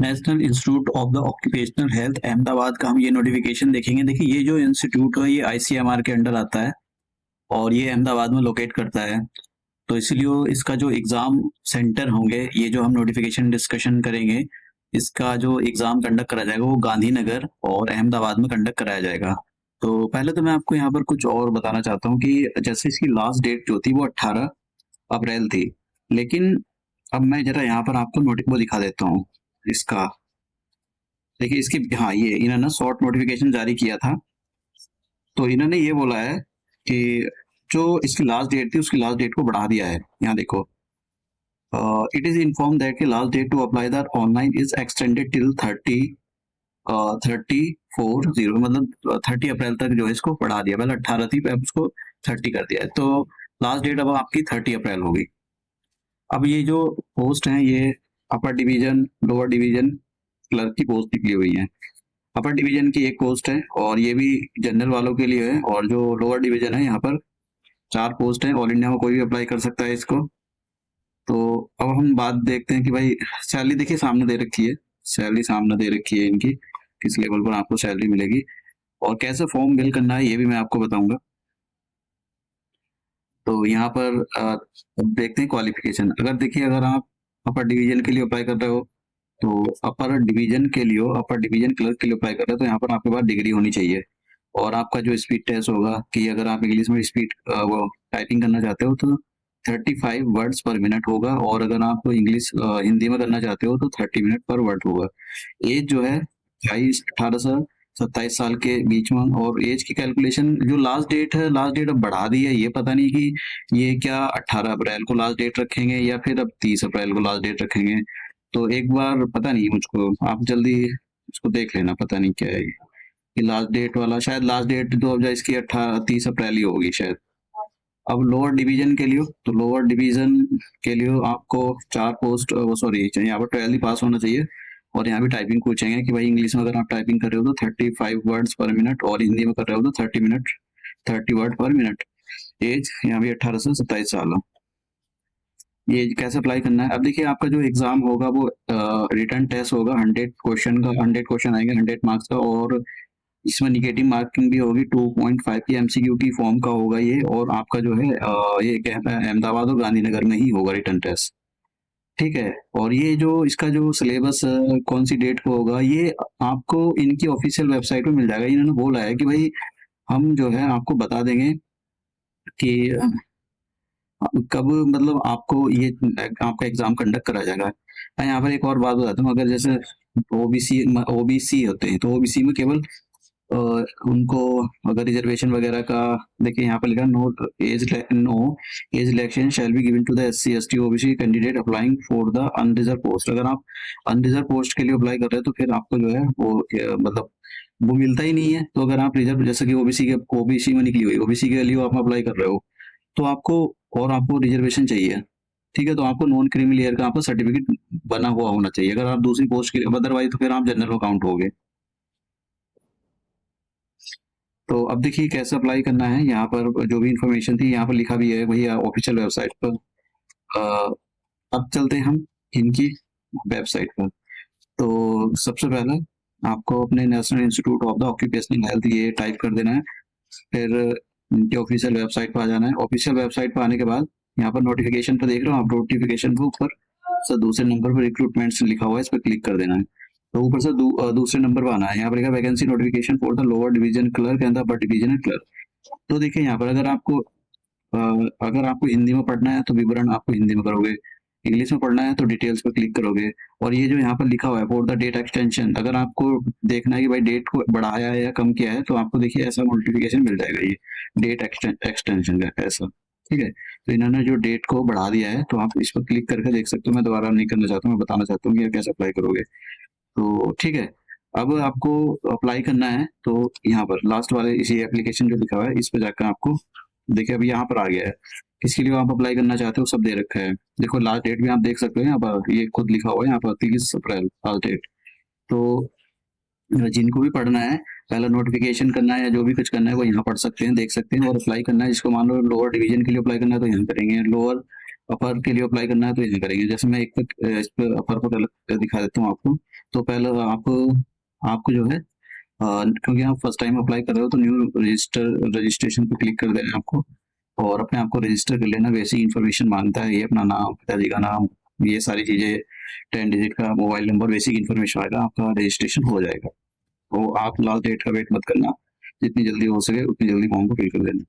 National institute of the occupational health Ahmedabad का हम ये नोटिफिकेशन देखेंगे। देखिए ये जो इंस्टीट्यूट है ये आईसीएमआर के अंडर आता है और ये अहमदाबाद में लोकेट करता है। तो इसलिए इसका जो एग्ज़ाम सेंटर होंगे, ये जो हम नोटिफिकेशन डिस्कशन करेंगे, इसका जो एग्ज़ाम कंडक्ट करा जाएगा वो गांधीनगर और अहमदाबाद में कंडक्ट कराया जाएगा। तो पहले तो मैं आपको यहाँ पर कुछ और बताना चाहता हूँ कि जैसे इसकी लास्ट डेट जो थी वो 18 अप्रैल थी। लेकिन अब मैं ज़रा यहाँ पर आपको वो दिखा देता हूँ इसका। देखिए इसकी, हाँ, ये इन्होंने शॉर्ट नोटिफिकेशन जारी किया था। तो इन्होंने ये बोला है कि जो इसकी लास्ट डेट थी उसकी लास्ट डेट को बढ़ा दिया है। यहाँ देखो, इट इज इन्फॉर्म दैट कि last date to apply the online is extended till 30/4/0, मतलब 30 अप्रैल तक जो है इसको बढ़ा दिया। पहले 18 थी, अब उसको 30 कर दिया है। तो लास्ट डेट अब आपकी 30 अप्रैल होगी। अब ये जो पोस्ट हैं ये upper division, lower division clerk की पोस्ट निकली हुई है। अपर डिवीजन की एक पोस्ट है और ये भी जनरल वालों के लिए है, और जो लोअर डिवीजन है यहाँ पर 4 पोस्ट है। ऑल इंडिया में कोई भी अप्लाई कर सकता है इसको। तो अब हम बात देखते हैं कि भाई सैलरी देखिए सामने दे रखी है, सैलरी सामने दे रखी है इनकी, किस लेवल पर आपको सैलरी मिलेगी और कैसे फॉर्म फिल करना है ये भी मैं आपको बताऊंगा। तो यहाँ पर अब देखते हैं क्वालिफिकेशन। अगर देखिए, अगर आप अपर डिवीजन के लिए अप्लाई कर रहे हो तो अपर डिवीजन के लिए, अपर डिवीजन क्लर्क के लिए अप्लाई कर रहे हो तो यहाँ पर आपके पास डिग्री होनी चाहिए। और आपका जो स्पीड टेस्ट होगा, कि अगर आप इंग्लिश में स्पीड वो टाइपिंग करना चाहते हो तो 35 वर्ड्स पर मिनट होगा, और अगर आप इंग्लिश हिंदी में करना चाहते हो तो 30 मिनट पर वर्ड होगा। एज जो है 18 से 27 साल के बीच में। और एज की कैलकुलेशन, जो लास्ट डेट है, लास्ट डेट अब बढ़ा दी है। ये पता नहीं कि ये क्या 18 अप्रैल को लास्ट डेट रखेंगे या फिर अब 30 अप्रैल को लास्ट डेट रखेंगे। तो एक बार पता नहीं मुझको, आप जल्दी इसको देख लेना, पता नहीं क्या है ये लास्ट डेट वाला। शायद लास्ट डेट तो अब इसकी 30 अप्रैल ही होगी शायद। अब लोअर डिवीजन के लिए, तो लोअर डिवीजन के लिए आपको 4 पोस्ट, सॉरी, यहाँ पर 12 ही पास होना चाहिए। और यहाँ भी टाइपिंग पूछेंगे कि भाई इंग्लिश में अगर आप टाइपिंग कर रहे हो तो 35 वर्ड्स पर मिनट, और हिंदी में कर रहे हो तो 30 वर्ड पर मिनट। एज यहाँ भी 18 से 27 साल हो। ये कैसे अप्लाई करना है, अब देखिए आपका जो एग्जाम होगा वो रिटन टेस्ट होगा। 100 क्वेश्चन का, 100 क्वेश्चन आएंगे 100 मार्क्स का, और इसमें निगेटिव मार्किंग भी होगी। 2.5 की एमसीक्यू की फॉर्म का होगा ये। और आपका जो है ये कहता है अहमदाबाद और गांधीनगर में ही होगा रिटन टेस्ट, ठीक है। और ये जो इसका जो सिलेबस कौन सी डेट को होगा, ये आपको इनकी ऑफिशियल वेबसाइट पे मिल जाएगा। इन्होंने बोला है कि भाई हम जो है आपको बता देंगे कि कब, मतलब आपको ये आपका एग्जाम कंडक्ट करा जाएगा। मैं यहाँ पर एक और बात बताता हूँ। अगर जैसे ओबीसी होते हैं तो ओबीसी में केवल अ, उनको अगर रिजर्वेशन वगैरह का, देखिए यहाँ पर लिखा no age election shall be given to the SC ST OBC candidate applying for the unreserve post. अगर आप अनरिजर्व पोस्ट के लिए अप्लाई कर रहे हैं तो फिर आपको जो है वो मतलब वो मिलता ही नहीं है। तो अगर आप रिजर्व, जैसे कि ओबीसी में निकली हुई ओबीसी के लिए आप अप्लाई कर रहे हो तो आपको, और आपको रिजर्वेशन चाहिए, ठीक है, तो आपको नॉन क्रीमी लेयर का आपका सर्टिफिकेट बना हुआ होना चाहिए अगर आप दूसरी पोस्ट के लिए। अदरवाइज तो फिर आप जनरल में काउंट होगे। तो अब देखिए कैसे अप्लाई करना है। यहाँ पर जो भी इंफॉर्मेशन थी यहाँ पर लिखा भी है वही ऑफिशियल वेबसाइट पर। अ, अब चलते हैं हम इनकी वेबसाइट पर। तो सबसे पहले आपको अपने national institute of the occupational health ये टाइप कर देना है। फिर इनकी ऑफिशियल वेबसाइट पर आ जाना है। ऑफिशियल वेबसाइट पर आने के बाद यहाँ पर नोटिफिकेशन पर देख रहे हो आप, नोटिफिकेशन के ऊपर सर दूसरे नंबर पर रिक्रूटमेंट लिखा हुआ है, इस पर क्लिक कर देना है। तो ऊपर से दूसरे नंबर पर आना है। यहाँ पर लिखा vacancy notification for the lower division clerk and the upper division clerk. तो देखिए यहाँ पर अगर आपको हिंदी में पढ़ना है तो विवरण आपको हिंदी में करोगे, इंग्लिश में पढ़ना है तो डिटेल्स पर क्लिक करोगे। और ये जो यहाँ पर लिखा हुआ है फॉर द डेट एक्सटेंशन, अगर आपको देखना है कि भाई डेट को बढ़ाया है या कम किया है तो आपको देखिए ऐसा नोटिफिकेशन मिल जाएगा, ये डेट एक्सटेंशन का ऐसा, ठीक है। तो इन्होंने जो डेट को बढ़ा दिया है तो आप इस पर क्लिक करके देख सकते हो। मैं दोबारा नहीं करना चाहता हूँ, मैं बताना चाहता हूँ कि कैसे अप्लाई करोगे। तो ठीक है, अब आपको अप्लाई करना है तो यहाँ पर लास्ट वाले इसी एप्लीकेशन जो लिखा हुआ है इस पर जाकर आपको, देखिए अभी यहाँ पर आ गया है किसके लिए आप अप्लाई करना चाहते हो, सब दे रखा है। देखो लास्ट डेट भी आप देख सकते हो, यहाँ पर ये खुद लिखा हुआ है यहाँ पर 30 अप्रैल लास्ट डेट। तो जिनको भी पढ़ना है, पहला नोटिफिकेशन करना है या जो भी कुछ करना है वो यहाँ पढ़ सकते हैं, देख सकते हैं। और अप्लाई करना है, जिसको मान लो लोअर डिवीजन के लिए अप्लाई करना है तो यहाँ करेंगे, लोअर अपर के लिए अप्लाई करना है तो यहाँ करेंगे। जैसे मैं एक इस पर अपर पर दिखा देता हूँ आपको। तो पहले आपको जो है क्योंकि आप फर्स्ट टाइम अप्लाई कर रहे हो तो न्यू रजिस्ट्रेशन पे क्लिक कर देना है आपको, और अपने आप को रजिस्टर कर लेना। वैसी इन्फॉर्मेशन मांगता है ये, अपना नाम, पिताजी का नाम, ये सारी चीज़ें, 10 डिजिट का मोबाइल नंबर, बेसिक इन्फॉर्मेशन आएगा, आपका रजिस्ट्रेशन हो जाएगा। तो आप लास्ट डेट का वेट मत करना, जितनी जल्दी हो सके उतनी जल्दी फॉर्म को फिल कर देना।